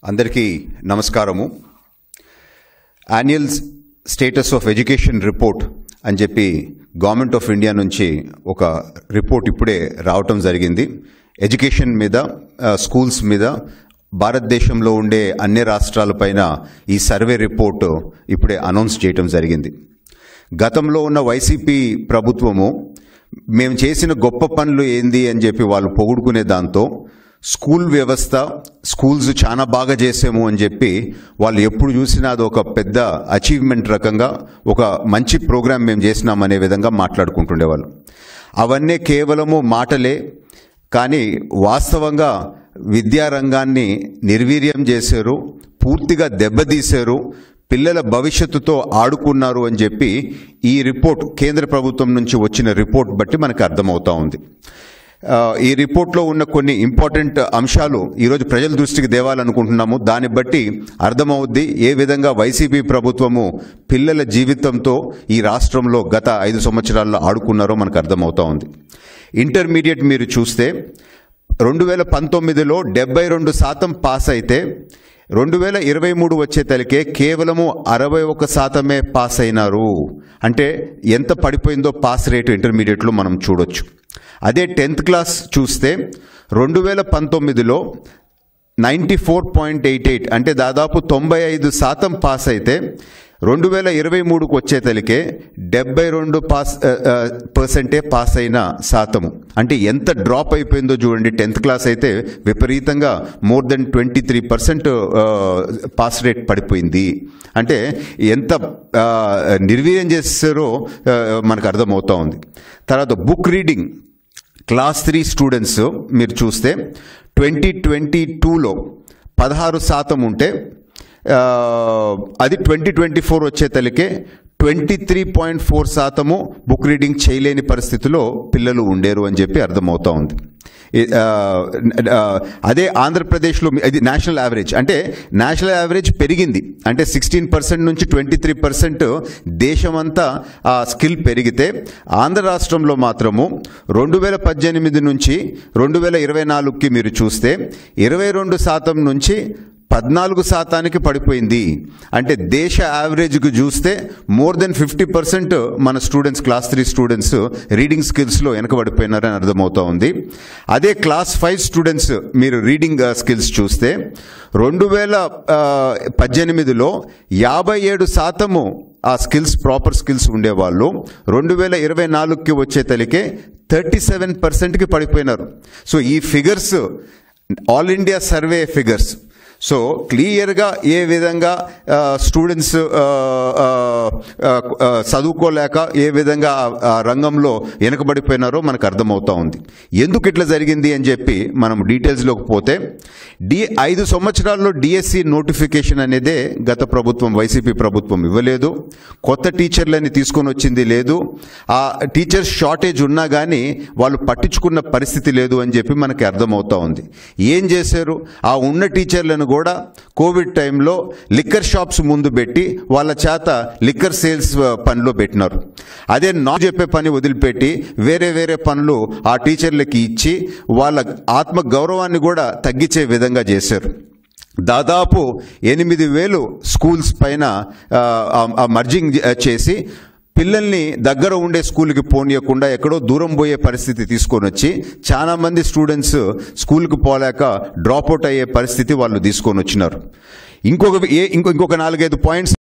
అందరికీ నమస్కారము. Annual status of education report అని చెప్పి గవర్నమెంట్ ఆఫ్ ఇండియా నుంచి ఒక రిపోర్ట్ ఇప్పుడే రావటం జరిగింది. ఎడ్యుకేషన్ మీద, స్కూల్స్ మీద భారతదేశంలో ఉండే అన్ని రాష్ట్రాలపైన ఈ సర్వే రిపోర్ట్ ఇప్పుడే అనౌన్స్ చేయటం జరిగింది. గతంలో ఉన్న వైసీపీ ప్రభుత్వము మేము చేసిన గొప్ప పనులు ఏంది అని చెప్పి వాళ్ళు పొగుడుకునే దాంతో స్కూల్ వ్యవస్థ, స్కూల్స్ చాలా బాగా చేసాము అని చెప్పి వాళ్ళు ఎప్పుడు చూసినా అది ఒక పెద్ద అచీవ్మెంట్ రకంగా, ఒక మంచి ప్రోగ్రాం మేము చేసినామనే విధంగా మాట్లాడుకుంటుండేవాళ్ళు. అవన్నీ కేవలము మాటలే, కానీ వాస్తవంగా విద్యారంగాన్ని నిర్వీర్యం చేశారు, పూర్తిగా దెబ్బతీశారు, పిల్లల భవిష్యత్తుతో ఆడుకున్నారు అని చెప్పి ఈ రిపోర్ట్, కేంద్ర ప్రభుత్వం నుంచి వచ్చిన రిపోర్ట్ బట్టి మనకు అర్థమవుతా ఉంది. ఈ రిపోర్ట్లో ఉన్న కొన్ని ఇంపార్టెంట్ అంశాలు ఈరోజు ప్రజల దృష్టికి తేవాలనుకుంటున్నాము. దాన్ని బట్టి అర్థమవుద్ది ఏ విధంగా వైసీపీ ప్రభుత్వము పిల్లల జీవితంతో ఈ రాష్ట్రంలో గత 5 సంవత్సరాల్లో ఆడుకున్నారో మనకు అర్థమవుతా ఉంది. ఇంటర్మీడియట్ మీరు చూస్తే 2019లో 72% పాస్ అయితే 2023 వచ్చేతలకే కేవలము 61% పాస్ అయినారు. అంటే ఎంత పడిపోయిందో పాస్ రేటు ఇంటర్మీడియట్లో మనం చూడొచ్చు. అదే 10th క్లాస్ చూస్తే 2019లో 94.88, అంటే దాదాపు 95% పాస్ అయితే 2023కు వచ్చేతలికే 72% పాస్ అయిన శాతము. అంటే ఎంత డ్రాప్ అయిపోయిందో చూడండి. 10th క్లాస్ అయితే విపరీతంగా మోర్ దెన్ 23% పాస్ రేట్ పడిపోయింది. అంటే ఎంత నిర్వీర్యం చేస్తారో మనకు అర్థమవుతా ఉంది. తర్వాత బుక్ రీడింగ్ క్లాస్ 3 స్టూడెంట్స్ మీరు చూస్తే 2022లో 16% ఉంటే అది 2024 వచ్చేతలికే 23.4% బుక్ రీడింగ్ చేయలేని పరిస్థితిలో పిల్లలు ఉండేరు అని చెప్పి అర్థమవుతా ఉంది. అదే ఆంధ్రప్రదేశ్లో ఇది నేషనల్ యావరేజ్. అంటే నేషనల్ యావరేజ్ పెరిగింది, అంటే 16% నుంచి 23% దేశమంతా స్కిల్ పెరిగితే ఆంధ్ర రాష్ట్రంలో మాత్రము 2018 నుంచి 2024కి మీరు చూస్తే 22% నుంచి 14% పడిపోయింది. అంటే దేశ యావరేజ్కి చూస్తే మోర్ దెన్ 50% మన స్టూడెంట్స్, క్లాస్ 3 స్టూడెంట్స్ రీడింగ్ స్కిల్స్లో వెనకబడిపోయినారని అర్థమవుతా ఉంది. అదే క్లాస్ 5 స్టూడెంట్స్ మీరు రీడింగ్ స్కిల్స్ చూస్తే 2018లో 57% ఆ స్కిల్స్, ప్రాపర్ స్కిల్స్ ఉండేవాళ్ళు 2024కి వచ్చేతలికే 37%కి పడిపోయినారు. సో ఈ figures all India survey figures. So క్లియర్గా ఏ విధంగా స్టూడెంట్స్ చదువుకోలేక ఏ విధంగా ఆ రంగంలో వెనకబడిపోయినారో మనకు అర్థమవుతా ఉంది. ఎందుకు ఇట్లా జరిగింది అని చెప్పి మనం డీటెయిల్స్లోకి పోతే 5 సంవత్సరాల్లో డిఎస్సి నోటిఫికేషన్ అనేదే గత ప్రభుత్వం, వైసీపీ ప్రభుత్వం ఇవ్వలేదు. కొత్త టీచర్లని తీసుకొని వచ్చింది లేదు. ఆ టీచర్స్ షార్టేజ్ ఉన్నా కానీ వాళ్ళు పట్టించుకున్న పరిస్థితి లేదు అని చెప్పి మనకి అర్థమవుతా ఉంది. ఏం చేశారు? ఆ ఉన్న టీచర్లను కూడా కోవిడ్ టైంలో లిక్కర్ షాప్స్ ముందు పెట్టి వాళ్ళ చేత లిక్కర్ సేల్స్ పనిలో పెట్టినారు. అదే చెప్పే పని వదిలిపెట్టి వేరే వేరే పనులు ఆ టీచర్లకి ఇచ్చి వాళ్ళ ఆత్మ గౌరవాన్ని కూడా తగ్గించే విధంగా చేశారు. దాదాపు 8,000 స్కూల్స్ పైన మర్జింగ్ చేసి పిల్లల్ని దగ్గర ఉండే స్కూల్కి పోనీయకుండా ఎక్కడో దూరం పోయే పరిస్థితి తీసుకొని వచ్చి చాలా మంది స్టూడెంట్స్ స్కూల్కి పోలేక డ్రాప్అవుట్ అయ్యే పరిస్థితి వాళ్ళు తీసుకొని వచ్చినారు. ఇంకొక 4-5 పాయింట్స్